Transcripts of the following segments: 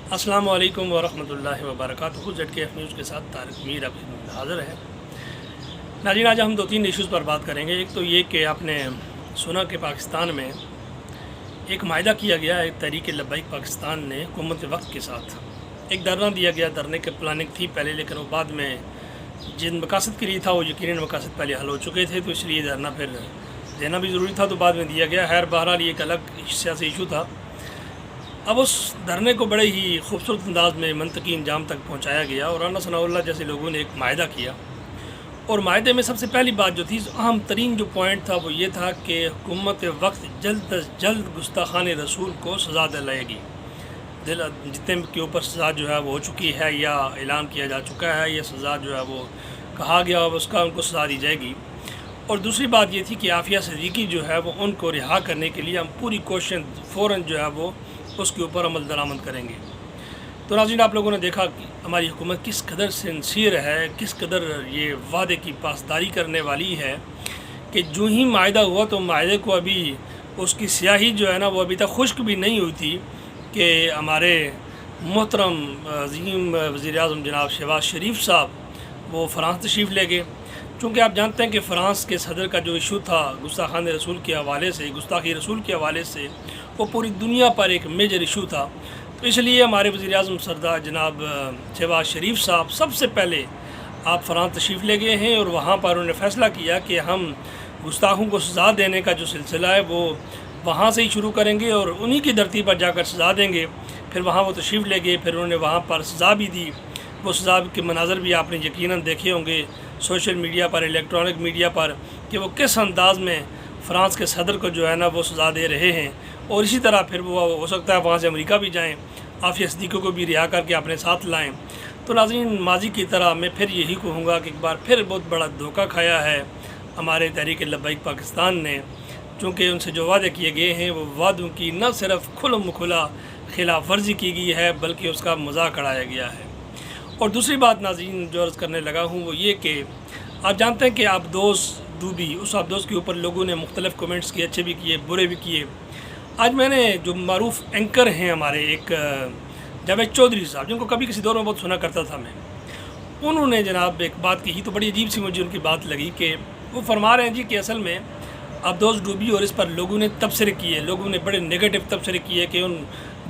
अस्सलामु अलैकुम वरहमतुल्लाहि वबरकातुहू। ZKF न्यूज़ के साथ तारिक मीर आपकी खिदमत में हाज़िर है। नाज़रीन, आज हम दो तीन इश्यूज़ पर बात करेंगे। एक तो ये कि आपने सुना कि पाकिस्तान में एक माहिदा किया गया है, तहरीक लब्बैक पाकिस्तान ने हुकूमत वक्त के साथ एक धरना दिया गया। धरने की प्लानिंग थी पहले, लेकिन वो बाद में जिन मकासद के लिए था वो यकीनन मकासद पहले हल हो चुके थे, तो इसलिए धरना फिर देना भी ज़रूरी था, तो बाद में दिया गया। खैर बहरहाल ये एक अलग सियासी इशू था। अब उस धरने को बड़े ही खूबसूरत अंदाज में मंतकी अंजाम तक पहुंचाया गया और राना सनाउल्लाह जैसे लोगों ने एक माहिदा किया। और माहिदे में सबसे पहली बात जो थी, अहम तरीन जो पॉइंट था वो ये था कि हुकूमत वक्त जल्द अज जल्द गुस्ताखान रसूल को सज़ा दिलाएगी। जितने के ऊपर सज़ा जो है वो हो चुकी है या ऐलान किया जा चुका है, या सज़ा जो है वो कहा गया उसका उनको सज़ा दी जाएगी। और दूसरी बात ये थी कि आफिया सिद्दीकी जो है वो उनको रिहा करने के लिए हम पूरी कोशिश फ़ौरन जो है वो उसके ऊपर अमल दरामद करेंगे। तो नाज़रीन, आप लोगों ने देखा कि हमारी हुकूमत किस कदर सिंसियर है, किस कदर ये वादे की पासदारी करने वाली है कि जो ही माहिदा हुआ तो माहिदे को अभी उसकी स्याही जो है ना वो अभी तक खुश्क भी नहीं हुई थी कि हमारे मोहतरम अज़ीम वज़ीर-ए-आज़म जनाब शहबाज शरीफ साहब वो फ़्रांस तशरीफ़ ले गए। चूँकि आप जानते हैं कि फ़्रांस के सदर का जो इशू था गुस्ताखान रसूल के हवाले से, गुस्ताखी रसूल के हवाले से, वो पूरी दुनिया पर एक मेजर इशू था। तो इसलिए हमारे वज़ीर-ए-आज़म सरदार जनाब शहबाज शरीफ साहब सबसे पहले आप फ़्रांस तशरीफ़ ले गए हैं और वहाँ पर उन्होंने फ़ैसला किया कि हम गुस्ताखों को सज़ा देने का जो सिलसिला है वो वहाँ से ही शुरू करेंगे और उन्हीं की धरती पर जाकर सज़ा देंगे। फिर वहाँ वो तशरीफ़ ले गए, फिर उन्होंने वहाँ पर सज़ा भी दी। वो सज़ा के मनाज़र भी आपने यकीनन देखे होंगे सोशल मीडिया पर, इलेक्ट्रॉनिक मीडिया पर, कि वो किस अंदाज़ में फ़्रांस के सदर को जो है ना वो सज़ा दे रहे हैं। और इसी तरह फिर वो हो सकता है वहाँ से अमेरिका भी जाएँ, आफिया सिद्दीकी को भी रिहा करके अपने साथ लाएँ। तो नाज़रीन, माजी की तरह मैं फिर यही कहूँगा कि एक बार फिर बहुत बड़ा धोखा खाया है हमारे तहरीक लब्बैक पाकिस्तान ने, चूँकि उनसे जो वादे किए गए हैं वो वादों की न सिर्फ खुल्म खुला खिलाफ वर्जी की गई है बल्कि उसका मजाक उड़ाया गया है। और दूसरी बात नाज़रीन जो अर्ज़ करने लगा हूँ वो ये कि आप जानते हैं कि आबदोस डूबी, उस आबदोस के ऊपर लोगों ने मुख्तलिफ़ कमेंट्स किए, अच्छे भी किए, बुरे भी किए। आज मैंने जो मारूफ़ एंकर हैं हमारे, एक जावेद चौधरी साहब, जिनको कभी किसी दौर में बहुत सुना करता था मैं, उन्होंने जनाब एक बात कही तो बड़ी अजीब सी मुझे उनकी बात लगी कि वो फरमा रहे हैं जी कि असल में आबदोस डूबी और इस पर लोगों ने तबसरे किए, लोगों ने बड़े नेगेटिव तबसरे किए कि उन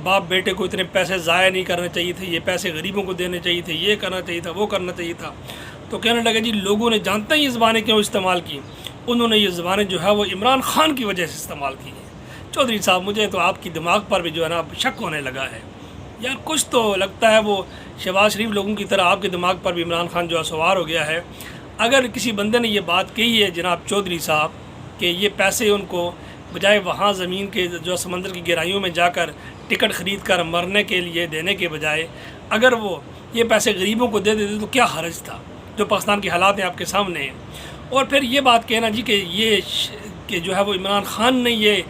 बाप बेटे को इतने पैसे ज़ाया नहीं करने चाहिए थे, ये पैसे गरीबों को देने चाहिए थे, ये करना चाहिए था, वो करना चाहिए था। तो कहने लगे जी लोगों ने जानते हैं ये ज़बानें क्यों इस्तेमाल की, उन्होंने ये ज़बानें जो है वो इमरान ख़ान की वजह से इस्तेमाल की हैं। चौधरी साहब, मुझे तो आपकी दिमाग पर भी जो है ना शक होने लगा है यार, कुछ तो लगता है वो शहबाज शरीफ लोगों की तरह आपके दिमाग पर भी इमरान ख़ान जो है सवार हो गया है। अगर किसी बंदे ने ये बात कही है जनाब चौधरी साहब कि ये पैसे उनको बजाय वहाँ ज़मीन के जो समंदर की गहराइयों में जाकर टिकट ख़रीद कर मरने के लिए देने के बजाय अगर वो ये पैसे गरीबों को दे देते तो क्या हर्ज था, जो पाकिस्तान के हालात हैं आपके सामने हैं। और फिर ये बात कहना जी कि ये कि जो है वो इमरान ख़ान ने ये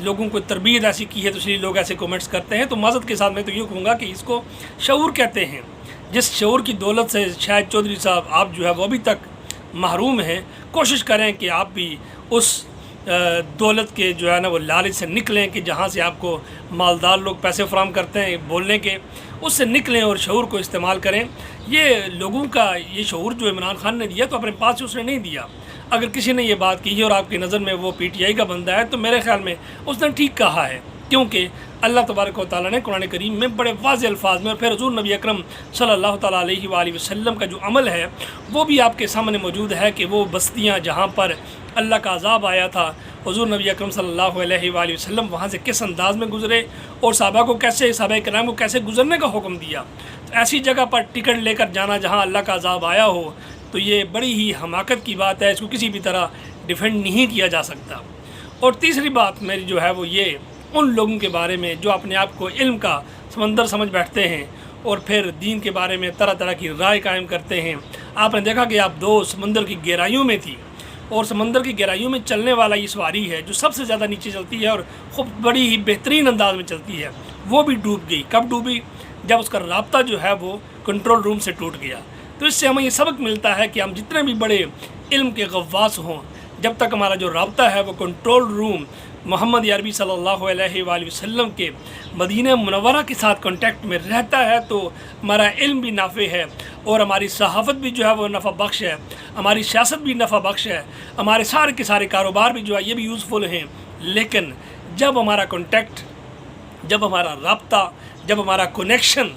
लोगों को तरबियत ऐसी की है तो इसलिए लोग ऐसे कमेंट्स करते हैं। तो माज़रत के साथ मैं तो ये कहूँगा कि इसको शऊर कहते हैं, जिस शऊर की दौलत से शायद चौधरी साहब आप जो है वो अभी तक महरूम हैं। कोशिश करें कि आप भी उस दौलत के जो है ना वो लालच से निकलें कि जहाँ से आपको मालदार लोग पैसे फराम करते हैं बोलने के, उससे निकलें और शऊर को इस्तेमाल करें। ये लोगों का ये शऊर जो इमरान ख़ान ने दिया तो अपने पास से उसने नहीं दिया। अगर किसी ने ये बात की है और आपकी नज़र में वो PTI का बंदा है तो मेरे ख़्याल में उसने ठीक कहा है, क्योंकि अल्लाह तबारक व तआला ने कुरान करीम में बड़े वाज़ेह अल्फाज में और फिर हुज़ूर नबी अकरम सल्लल्लाहु तआला अलैहि वसल्लम का जो अमल है वो भी आपके सामने मौजूद है कि वो बस्तियाँ जहाँ पर अल्लाह का अज़ाब आया था, हुज़ूर नबी अकरम सल्लल्लाहु अलैहि वसल्लम वहाँ से किस अंदाज़ में गुज़रे और सहाबा को कैसे, सहाबा किराम को कैसे गुज़रने का हुक्म दिया। तो ऐसी जगह पर टिकट लेकर जाना जहाँ अल्लाह का अज़ाब आया हो तो ये बड़ी ही हमाकत की बात है, इसको किसी भी तरह डिफेंड नहीं किया जा सकता। और तीसरी बात मेरी जो है वो ये उन लोगों के बारे में जो अपने आप को इल्म का समंदर समझ बैठते हैं और फिर दीन के बारे में तरह तरह की राय कायम करते हैं। आपने देखा कि आप दो समंदर की गहराइयों में थी और समंदर की गहराइयों में चलने वाला ये सवारी है जो सबसे ज़्यादा नीचे चलती है और खूब बड़ी ही बेहतरीन अंदाज में चलती है, वो भी डूब गई। कब डूबी? जब उसका राब्ता जो है वो कंट्रोल रूम से टूट गया। तो इससे हमें ये सबक मिलता है कि हम जितने भी बड़े इल्म के गवास हों, जब तक हमारा जो राब्ता है वो कंट्रोल रूम محمد عربی صلی اللہ علیہ وآلہ وسلم کے مدینہ منورہ کے ساتھ کانٹیکٹ میں رہتا ہے تو ہمارا علم بھی نافع ہے اور ہماری صحافت بھی جو ہے وہ نفع بخش ہے، ہماری سیاست بھی نفع بخش ہے، ہمارے سارے کے سارے کاروبار بھی جو ہے یہ بھی یوزفل ہیں۔ لیکن جب ہمارا کانٹیکٹ، جب ہمارا رابطہ، جب ہمارا کنیکشن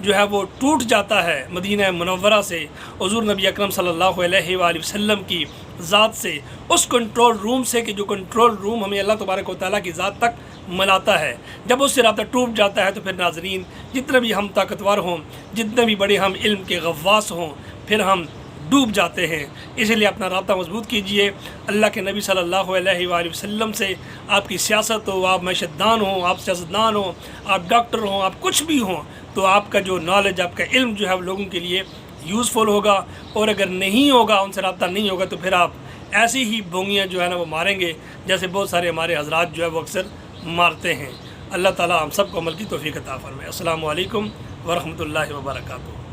جو ہے وہ ٹوٹ جاتا ہے مدینہ منورہ سے، حضور نبی اکرم صلی اللہ علیہ وآلہ وسلم کی ذات سے، اس کنٹرول روم سے کہ جو کنٹرول روم ہمیں اللہ تبارک و تعالیٰ کی ذات تک ملاتا ہے، جب اس سے رابطہ ٹوٹ جاتا ہے تو پھر ناظرین جتنے بھی ہم طاقتور ہوں، جتنے بھی بڑے ہم علم کے غواص ہوں، پھر ہم ڈوب جاتے ہیں۔ اس لیے اپنا رابطہ مضبوط کیجئے اللہ کے نبی صلی اللہ علیہ وآلہ وسلم سے۔ آپ کی سیاست ہو، آپ معیشت دان ہوں، آپ سیاستدان ہوں، آپ ڈاکٹر ہوں، آپ کچھ بھی ہوں، تو آپ کا جو نالج، آپ کا علم جو ہے وہ لوگوں کے لیے یوزفل ہوگا، اور اگر نہیں ہوگا، ان سے رابطہ نہیں ہوگا، تو پھر آپ ایسی ہی بونگیاں جو ہے نا وہ ماریں گے جیسے بہت سارے ہمارے حضرات جو ہے وہ اکثر مارتے ہیں۔ اللہ تعالیٰ ہم سب کو عمل کی توفیق عطا فرمائے۔ السلام علیکم ورحمۃ اللہ وبرکاتہ۔